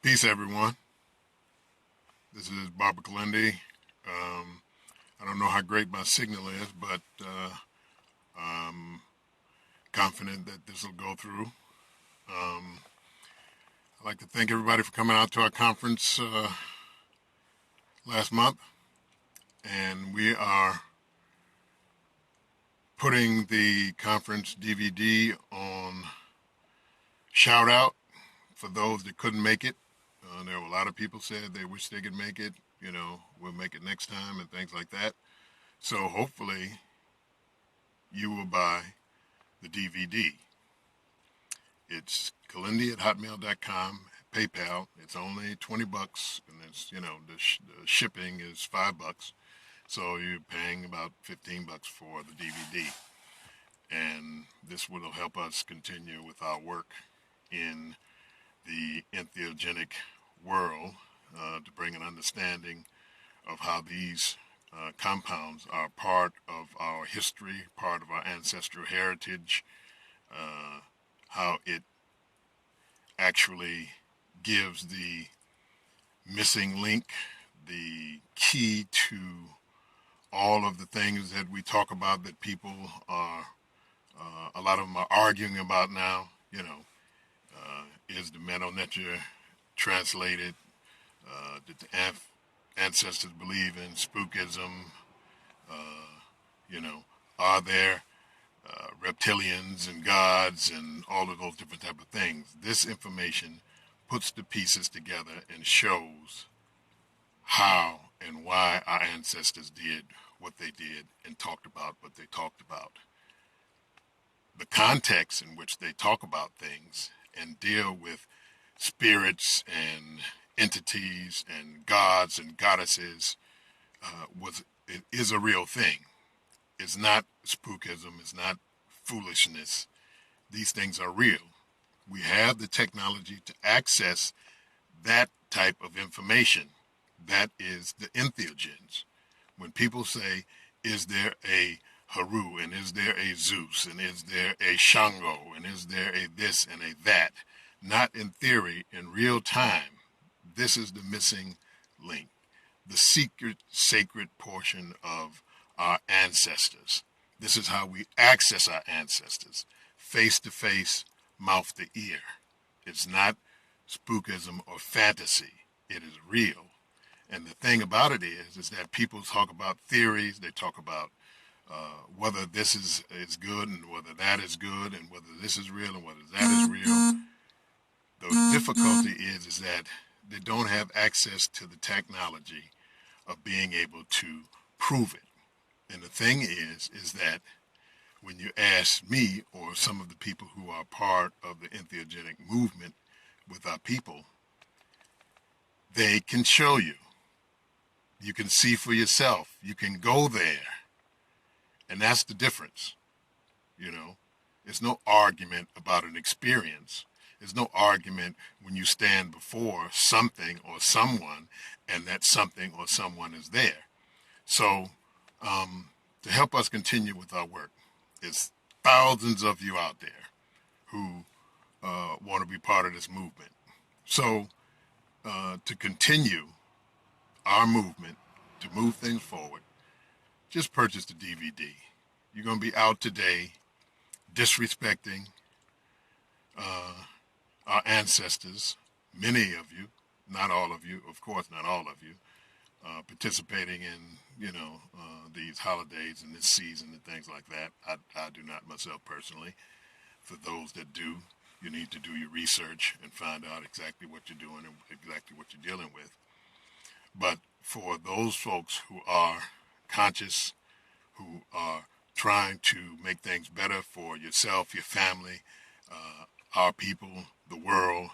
Peace, everyone. This is Barbara Kilindi. I don't know how great my signal is, but I'm confident that this will go through. I'd like to thank everybody for coming out to our conference last month. And we are putting the conference DVD on shout out for those that couldn't make it. There were a lot of people said they wish they could make it. We'll make it next time and things like that. So hopefully you will buy the DVD. It's kilindi@hotmail.com, PayPal. It's only $20, and it's the shipping is $5. So you're paying about $15 for the DVD, and this will help us continue with our work in the entheogenic world to bring an understanding of how these compounds are part of our history, part of our ancestral heritage, how it actually gives the missing link, the key to all of the things that we talk about that people are, a lot of them are arguing about now. Is the Meno Nature translated? Did the ancestors believe in spookism? Are there reptilians and gods and all of those different type of things? This information puts the pieces together and shows how and why our ancestors did what they did and talked about what they talked about. The context in which they talk about things and deal with spirits and entities and gods and goddesses is a real thing. It's not spookism. It's not foolishness. These things are real. We have the technology to access that type of information. That is the entheogens. When people say, is there a Haru, and is there a Zeus, and is there a Shango, and is there a this and a that? Not in theory, in real time. This is the missing link, the secret, sacred portion of our ancestors. This is how we access our ancestors, face to face, mouth to ear. It's not spookism or fantasy. It is real. And the thing about it is that people talk about theories. They talk about whether this is good and whether that is good and whether this is real and whether that is real. The difficulty is that they don't have access to the technology of being able to prove it. And the thing is that when you ask me or some of the people who are part of the entheogenic movement with our people, they can show you. You can see for yourself. You can go there. And that's the difference. It's no argument about an experience. There's no argument when you stand before something or someone and that something or someone is there. So to help us continue with our work, there's thousands of you out there who want to be part of this movement. So to continue our movement, to move things forward, just purchase the DVD. You're going to be out today disrespecting our ancestors, many of you, not all of you, of course not all of you, participating in, these holidays and this season and things like that. I do not myself personally. For those that do, you need to do your research and find out exactly what you're doing and exactly what you're dealing with. But for those folks who are conscious, who are trying to make things better for yourself, your family, our people, the world,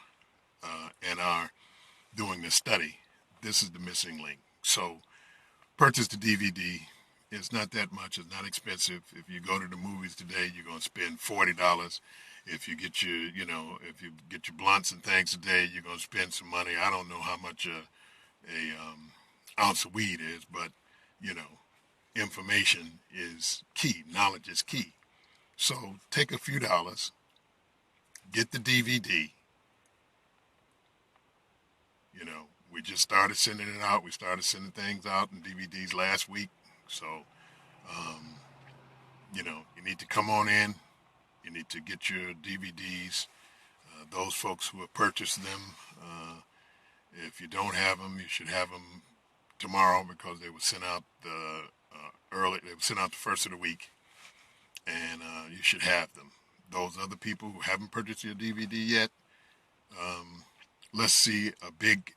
and are doing this study, this is the missing link. So purchase the DVD. It's not that much. It's not expensive. If you go to the movies today, you're going to spend $40. If you get your, if you get your blunts and things today, you're going to spend some money. I don't know how much a ounce of weed is, but, information is key. Knowledge is key. So take a few dollars, get the DVD, We just started sending it out. We started sending things out in DVDs last week. So, you need to come on in. You need to get your DVDs. Those folks who have purchased them, if you don't have them, you should have them tomorrow because they were sent out early. They were sent out the first of the week, and you should have them. Those other people who haven't purchased your DVD yet, let's see a big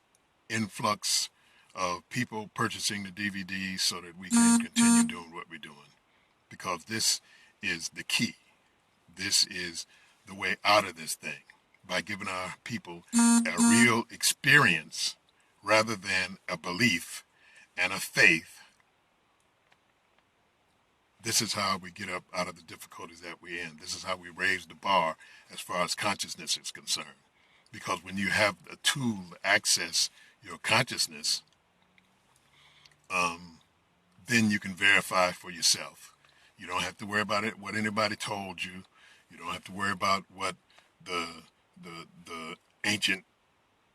influx of people purchasing the DVDs so that we can continue doing what we're doing, because this is the key. This is the way out of this thing, by giving our people a real experience rather than a belief and a faith. This is how we get up out of the difficulties that we're in. This is how we raise the bar as far as consciousness is concerned. Because when you have a tool to access your consciousness, then you can verify for yourself. You don't have to worry about it, what anybody told you. You don't have to worry about what the ancient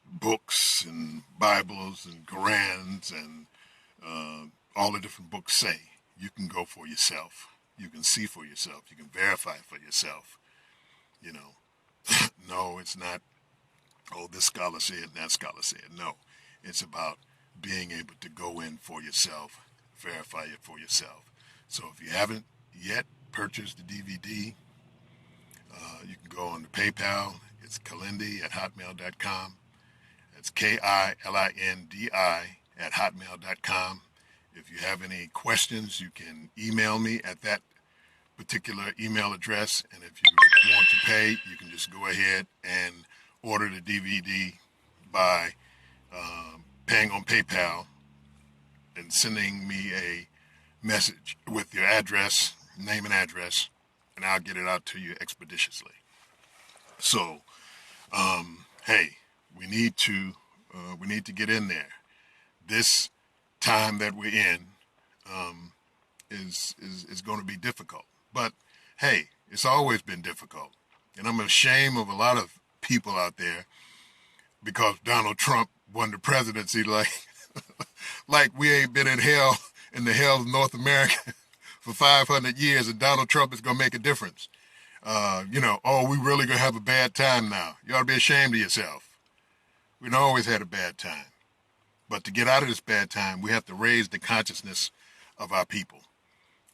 books and Bibles and Qurans and all the different books say. You can go for yourself. You can see for yourself. You can verify for yourself. No, it's not, oh, this scholar said, that scholar said. No, it's about being able to go in for yourself, verify it for yourself. So if you haven't yet purchased the DVD, you can go on to PayPal. It's kilindi@hotmail.com. It's KILINDI@hotmail.com. If you have any questions, you can email me at that particular email address. And if you want to pay, you can just go ahead and order the DVD by paying on PayPal and sending me a message with your address, name and address, and I'll get it out to you expeditiously. So, hey, we need to get in there. This time that we're in is going to be difficult. But hey, it's always been difficult, and I'm ashamed of a lot of people out there because Donald Trump won the presidency. Like we ain't been in the hell of North America for 500 years, and Donald Trump is going to make a difference. Oh, we really going to have a bad time now. You ought to be ashamed of yourself. We've always had a bad time. But to get out of this bad time, we have to raise the consciousness of our people.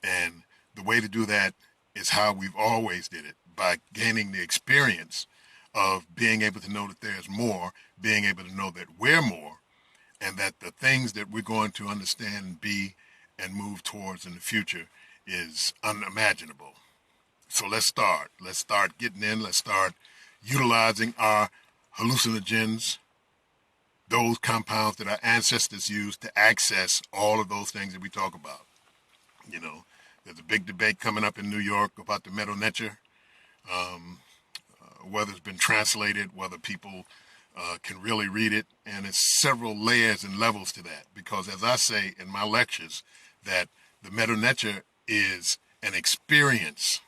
And the way to do that is how we've always did it, by gaining the experience of being able to know that there's more, being able to know that we're more, and that the things that we're going to understand and be and move towards in the future is unimaginable. So let's start. Let's start getting in. Let's start utilizing our hallucinogens, those compounds that our ancestors used to access all of those things that we talk about. There's a big debate coming up in New York about the metal nature, whether it's been translated, whether people can really read it, and it's several layers and levels to that. Because as I say in my lectures, that the metal nature is an experience.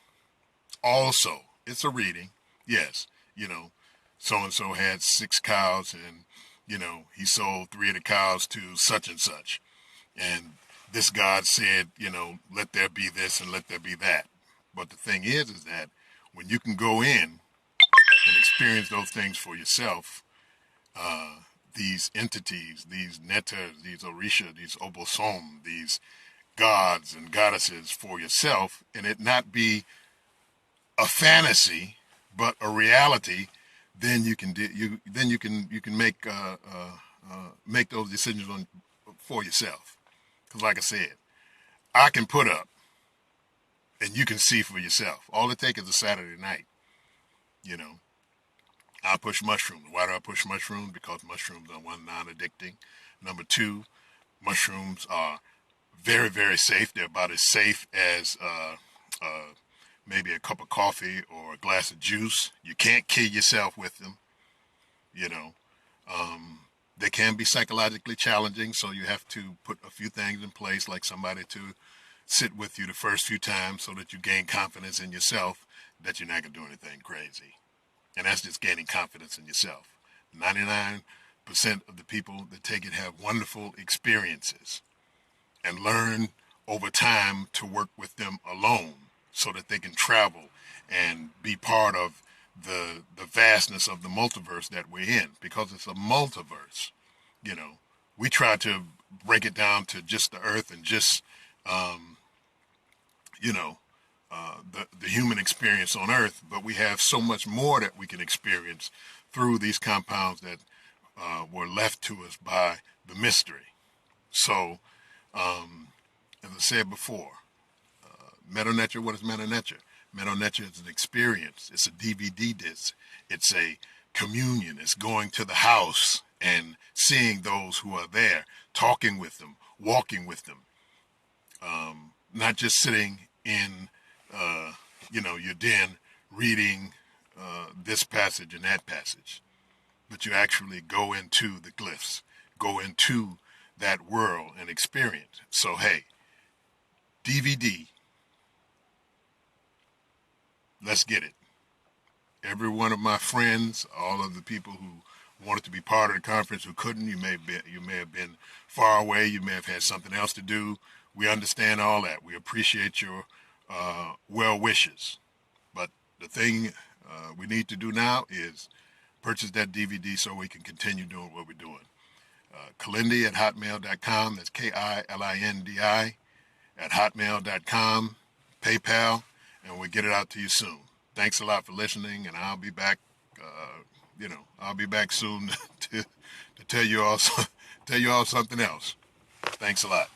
Also, it's a reading. Yes, so-and-so had 6 cows and, he sold 3 of the cows to such and such. And this God said, let there be this and let there be that. But the thing is that when you can go in and experience those things for yourself, these entities, these netters, these orisha, these obosom, these gods and goddesses for yourself, and it not be a fantasy but a reality, then you can make those decisions for yourself. Because like I said, I can put up and you can see for yourself. All it takes is a Saturday night. I push mushrooms. Why do I push mushrooms? Because mushrooms are, one, non-addicting. Number 2, mushrooms are very, very safe. They're about as safe as maybe a cup of coffee or a glass of juice. You can't kill yourself with them. They can be psychologically challenging, so you have to put a few things in place, like somebody to sit with you the first few times so that you gain confidence in yourself that you're not going to do anything crazy. And that's just gaining confidence in yourself. 99% 90% of the people that take it have wonderful experiences and learn over time to work with them alone so that they can travel and be part of the vastness of the multiverse that we're in, because it's a multiverse. You know, we try to break it down to just the earth and just, you know, the human experience on earth, but we have so much more that we can experience through these compounds that were left to us by the mystery. So, as I said before, meta nature, what is meta nature? Meta nature is an experience. It's a DVD disc. It's a communion. It's going to the house and seeing those who are there, talking with them, walking with them, not just sitting in, you know, your den reading this passage and that passage, but you actually go into the glyphs, go into that world and experience. So, hey, DVD, let's get it. Every one of my friends, all of the people who wanted to be part of the conference who couldn't, you may have been far away, you may have had something else to do. We understand all that. We appreciate your well wishes. But the thing we need to do now is purchase that DVD so we can continue doing what we're doing. Kilindi@hotmail.com. That's Kilindi @hotmail.com. PayPal, and we'll get it out to you soon. Thanks a lot for listening, and I'll be back. I'll be back soon to tell you all something else. Thanks a lot.